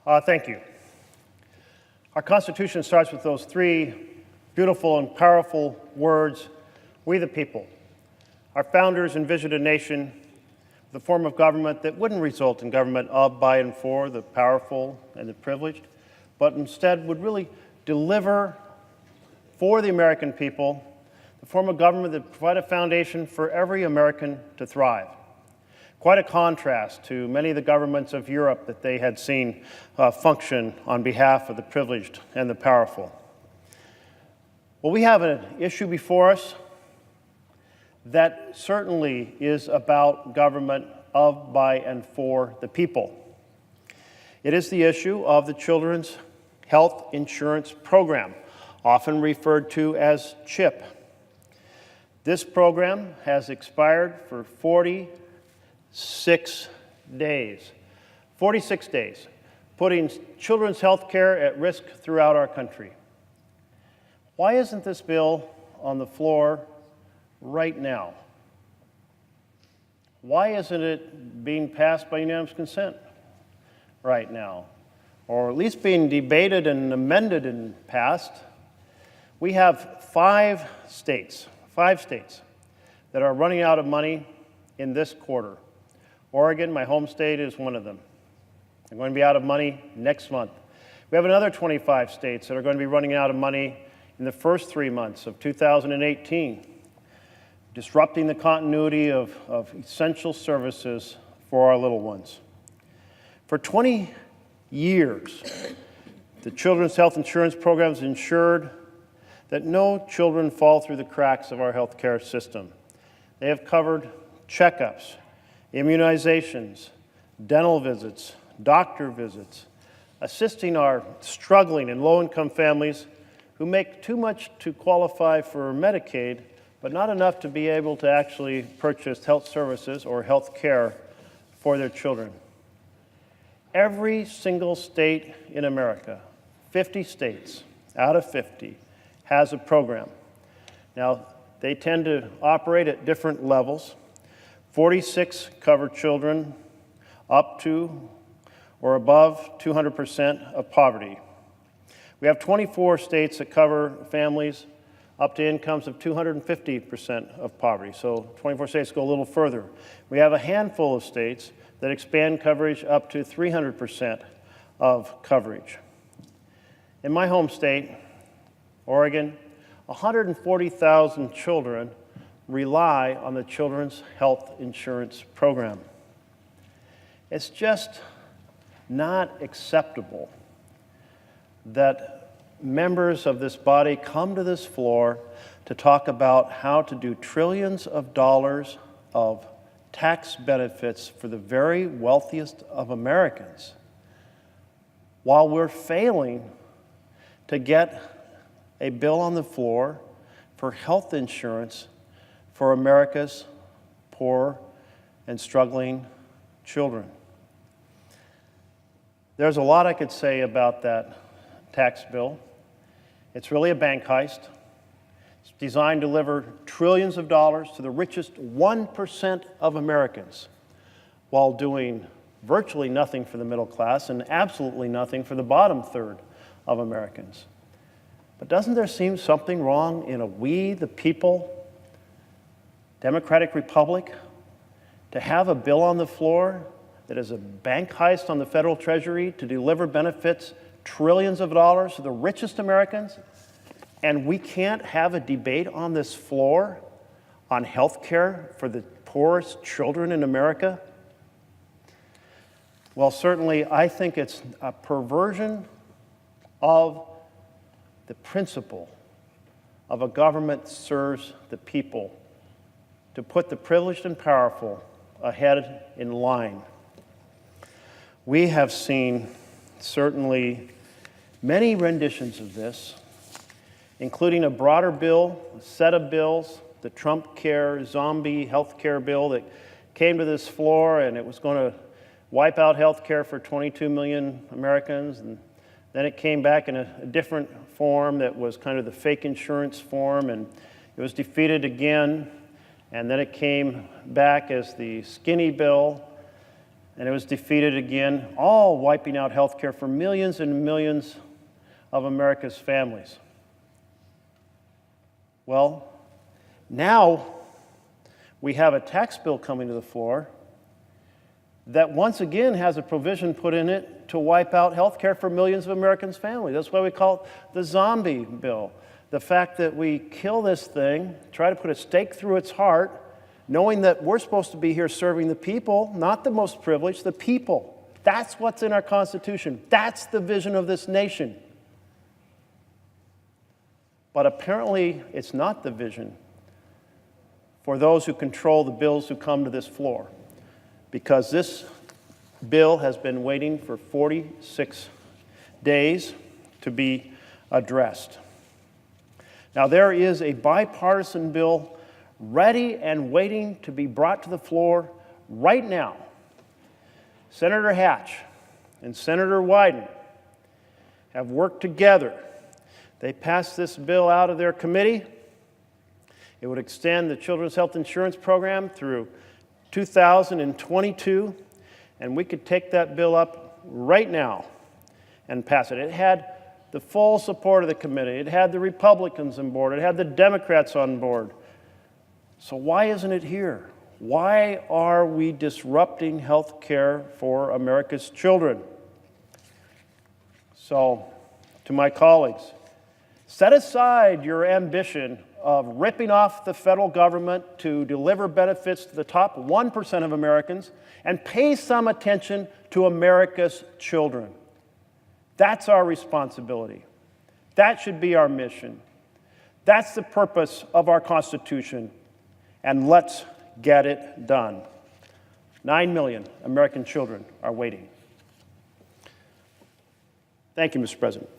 Thank you. Our Constitution starts with those three beautiful and powerful words, "We the people." Our founders envisioned a nation, the form of government that wouldn't result in government of, by, and for the powerful and the privileged, but instead would really deliver for the American people the form of government that provide a foundation for every American to thrive. Quite a contrast to many of the governments of Europe that they had seen function on behalf of the privileged and the powerful. Well, we have an issue before us that certainly is about government of, by, and for the people. It is the issue of the Children's Health Insurance Program, often referred to as CHIP. This program has expired for 46 days. 46 days, putting children's health care at risk throughout our country. Why isn't this bill on the floor right now? Why isn't it being passed by unanimous consent right now? Or at least being debated and amended and passed? We have five states that are running out of money in this quarter. Oregon, my home state, is one of them. They're going to be out of money next month. We have another 25 states that are going to be running out of money in the first 3 months of 2018, disrupting the continuity of essential services for our little ones. For 20 years, the Children's Health Insurance Program has ensured that no children fall through the cracks of our health care system. They have covered checkups, immunizations, dental visits, doctor visits, assisting our struggling and low-income families who make too much to qualify for Medicaid, but not enough to be able to actually purchase health services or health care for their children. Every single state in America, 50 states out of 50, has a program. Now, they tend to operate at different levels. 46 cover children up to or above 200% of poverty. We have 24 states that cover families up to incomes of 250% of poverty. So 24 states go a little further. We have a handful of states that expand coverage up to 300% of coverage. In my home state, Oregon, 140,000 children rely on the Children's Health Insurance Program. It's just not acceptable that members of this body come to this floor to talk about how to do trillions of dollars of tax benefits for the very wealthiest of Americans, while we're failing to get a bill on the floor for health insurance for America's poor and struggling children. There's a lot I could say about that tax bill. It's really a bank heist. It's designed to deliver trillions of dollars to the richest 1% of Americans, while doing virtually nothing for the middle class and absolutely nothing for the bottom third of Americans. But doesn't there seem something wrong in a we, the people, democratic republic, to have a bill on the floor that is a bank heist on the federal treasury to deliver benefits, trillions of dollars to the richest Americans, and we can't have a debate on this floor on health care for the poorest children in America? Well, certainly I think it's a perversion of the principle of a government that serves the people, to put the privileged and powerful ahead in line. We have seen certainly many renditions of this, including a broader bill, a set of bills, the Trump Care zombie health care bill that came to this floor, and it was going to wipe out health care for 22 million Americans. And then it came back in a different form that was kind of the fake insurance form, and it was defeated again. And then it came back as the skinny bill. and it was defeated again, all wiping out health care for millions and millions of America's families. Well, now we have a tax bill coming to the floor that once again has a provision put in it to wipe out health care for millions of Americans' families. That's why we call it the zombie bill. The fact that we kill this thing, try to put a stake through its heart, knowing that we're supposed to be here serving the people, not the most privileged, the people. That's what's in our Constitution. That's the vision of this nation. But apparently, it's not the vision for those who control the bills who come to this floor, because this bill has been waiting for 46 days to be addressed. Now, there is a bipartisan bill ready and waiting to be brought to the floor right now. Senator Hatch and Senator Wyden have worked together. They passed this bill out of their committee. It would extend the Children's Health Insurance Program through 2022, and we could take that bill up right now and pass it. It had the full support of the committee. It had the Republicans on board. It had the Democrats on board. So why isn't it here? Why are we disrupting health care for America's children? So, to my colleagues, set aside your ambition of ripping off the federal government to deliver benefits to the top 1% of Americans and pay some attention to America's children. That's our responsibility. That should be our mission. That's the purpose of our Constitution. And let's get it done. 9 million American children are waiting. Thank you, Mr. President.